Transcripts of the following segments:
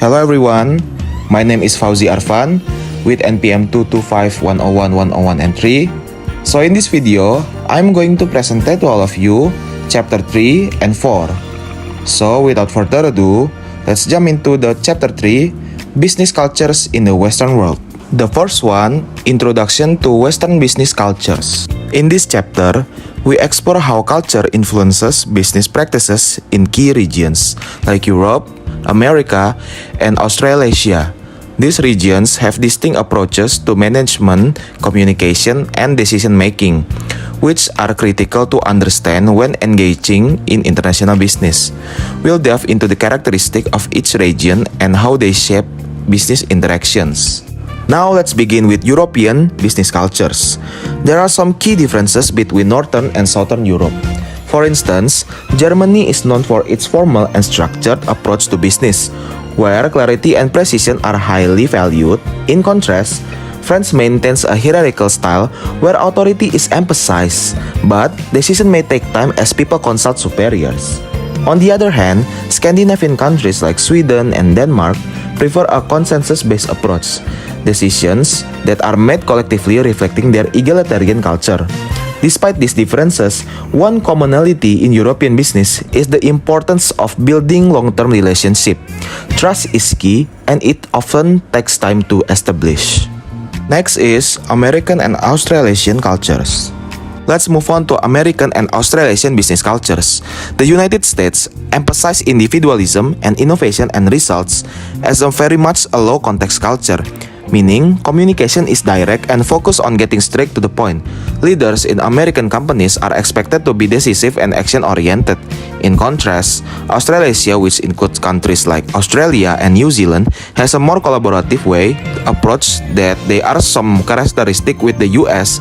Hello everyone, my name is Fauzi Arfan with NPM 225-101-101 and 3. So in this video, I'm going to present to all of you chapter 3 and 4. So without further ado, let's jump into the chapter 3, Business Cultures in the Western World. The first one, Introduction to Western Business Cultures. In this chapter, we explore how culture influences business practices in key regions like Europe, America, and Australasia. These regions have distinct approaches to management, communication, and decision-making, which are critical to understand when engaging in international business. We'll delve into the characteristics of each region and how they shape business interactions. Now let's begin with European business cultures. There are some key differences between Northern and Southern Europe. For instance, Germany is known for its formal and structured approach to business, where clarity and precision are highly valued. In contrast, France maintains a hierarchical style where authority is emphasized, but decision may take time as people consult superiors. On the other hand, Scandinavian countries like Sweden and Denmark prefer a consensus-based approach, decisions that are made collectively reflecting their egalitarian culture. Despite these differences, one commonality in European business is the importance of building long-term relationships. Trust is key, and it often takes time to establish. Next is American and Australasian cultures. Let's move on to American and Australasian business cultures. The United States emphasizes individualism and innovation and results as a very much a low-context culture, meaning communication is direct and focused on getting straight to the point. Leaders in American companies are expected to be decisive and action-oriented. In contrast, Australasia, which includes countries like Australia and New Zealand, has a more collaborative way approach that there are some characteristics with the US.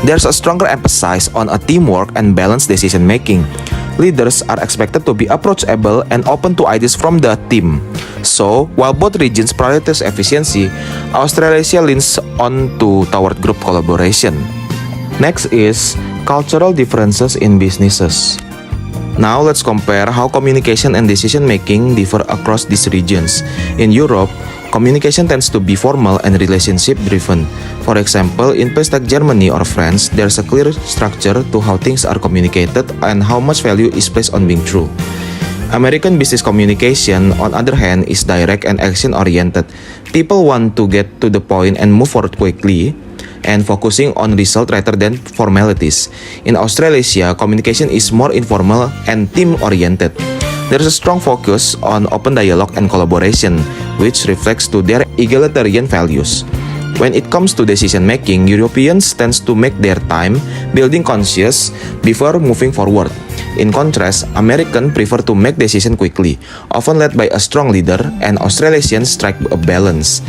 There's a stronger emphasis on a teamwork and balanced decision-making. Leaders are expected to be approachable and open to ideas from the team. So, while both regions prioritize efficiency, Australasia leans toward group collaboration. Next is cultural differences in businesses. Now let's compare how communication and decision-making differ across these regions. In Europe, communication tends to be formal and relationship-driven. For example, in places like Germany or France, there's a clear structure to how things are communicated and how much value is placed on being true. American business communication, on the other hand, is direct and action-oriented. People want to get to the point and move forward quickly, and focusing on results rather than formalities. In Australasia, communication is more informal and team-oriented. There is a strong focus on open dialogue and collaboration, which reflects to their egalitarian values. When it comes to decision-making, Europeans tend to make their time building conscious before moving forward. In contrast, Americans prefer to make decisions quickly, often led by a strong leader, and Australasians strike a balanced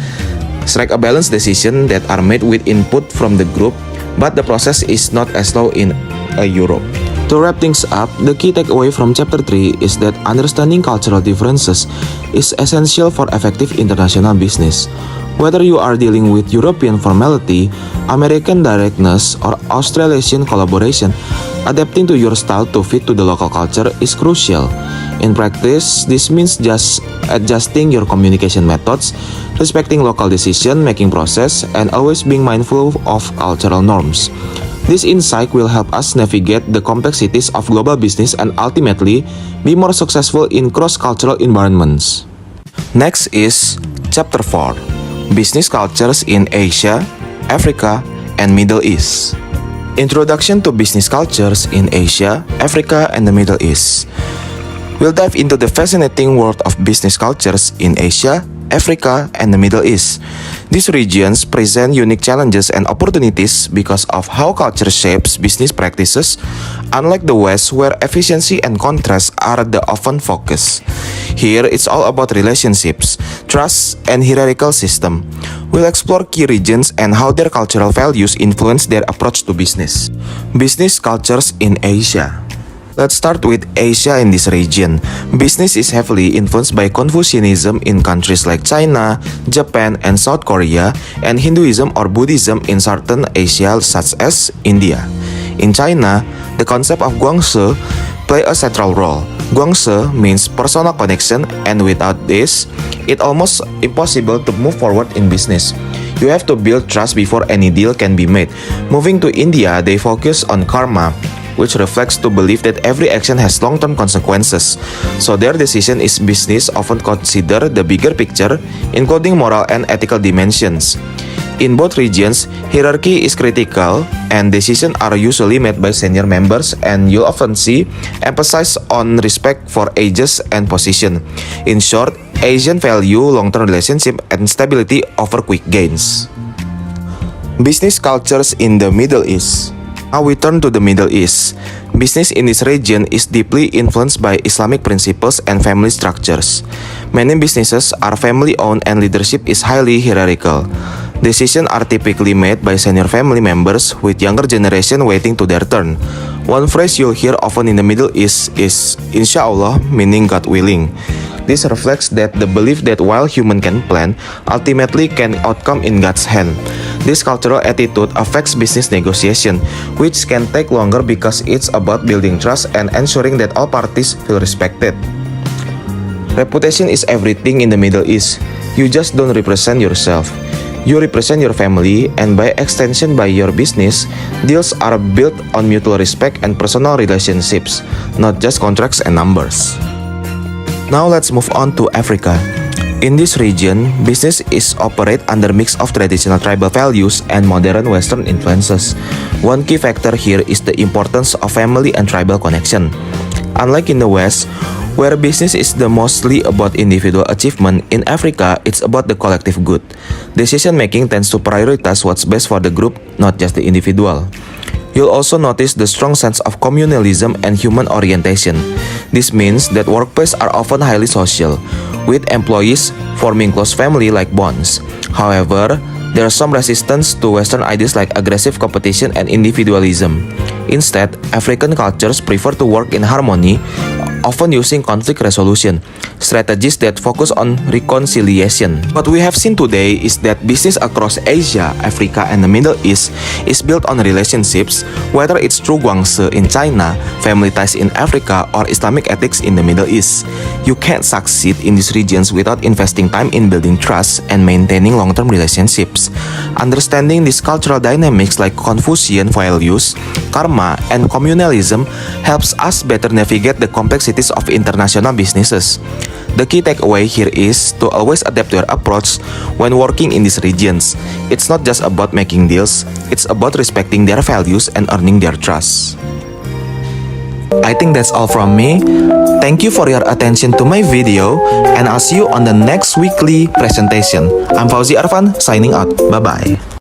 decisions that are made with input from the group, but the process is not as slow in Europe. To wrap things up, the key takeaway from chapter 3 is that understanding cultural differences is essential for effective international business. Whether you are dealing with European formality, American directness, or Australasian collaboration, adapting to your style to fit to the local culture is crucial. In practice, this means just adjusting your communication methods, respecting local decision-making process, and always being mindful of cultural norms. This insight will help us navigate the complexities of global business and ultimately be more successful in cross-cultural environments. Next is Chapter 4, Business Cultures in Asia, Africa, and Middle East. Introduction to Business Cultures in Asia, Africa, and the Middle East. We'll dive into the fascinating world of business cultures in Asia, Africa, and the Middle East. These regions present unique challenges and opportunities because of how culture shapes business practices, unlike the West where efficiency and contrast are the often focus. Here, it's all about relationships, trust, and hierarchical system. We'll explore key regions and how their cultural values influence their approach to business. Business cultures in Asia. Let's start with Asia in this region. Business is heavily influenced by Confucianism in countries like China, Japan, and South Korea, and Hinduism or Buddhism in southern Asia such as India. In China, the concept of Guangzi play a central role. Guangse means personal connection, and without this, it's almost impossible to move forward in business. You have to build trust before any deal can be made. Moving to India, they focus on karma, which reflects to believe that every action has long-term consequences. So their decision is business often consider the bigger picture, including moral and ethical dimensions. In both regions, hierarchy is critical and decisions are usually made by senior members, and you'll often see emphasis on respect for ages and position. In short, Asian value long-term relationship and stability over quick gains. Business cultures in the Middle East. Now we turn to the Middle East. Business in this region is deeply influenced by Islamic principles and family structures. Many businesses are family-owned and leadership is highly hierarchical. Decisions are typically made by senior family members with younger generation waiting to their turn. One phrase you'll hear often in the Middle East is Inshallah, meaning God willing. This reflects that the belief that while human can plan, ultimately can outcome in God's hand. This cultural attitude affects business negotiation, which can take longer because it's about building trust and ensuring that all parties feel respected. Reputation is everything in the Middle East. You just don't represent yourself. You represent your family, and by extension by your business. Deals are built on mutual respect and personal relationships, not just contracts and numbers. Now let's move on to Africa. In this region, business is operate under a mix of traditional tribal values and modern Western influences. One key factor here is the importance of family and tribal connection. Unlike in the West, where business is mostly about individual achievement, in Africa, it's about the collective good. Decision making tends to prioritize what's best for the group, not just the individual. You'll also notice the strong sense of communalism and human orientation. This means that workplaces are often highly social, with employees forming close family-like bonds. However, there is some resistance to Western ideas like aggressive competition and individualism. Instead, African cultures prefer to work in harmony, often using conflict resolution strategies that focus on reconciliation. What we have seen today is that business across Asia, Africa, and the Middle East is built on relationships, whether it's through Guangse in China, family ties in Africa, or Islamic ethics in the Middle East. You can't succeed in these regions without investing time in building trust and maintaining long-term relationships. Understanding these cultural dynamics like Confucian values, karma, and communalism helps us better navigate the complexities of international businesses. The key takeaway here is to always adapt your approach when working in these regions. It's not just about making deals, it's about respecting their values and earning their trust. I think that's all from me. Thank you for your attention to my video, and I'll see you on the next weekly presentation. I'm Fauzi Arfan, signing out. Bye-bye.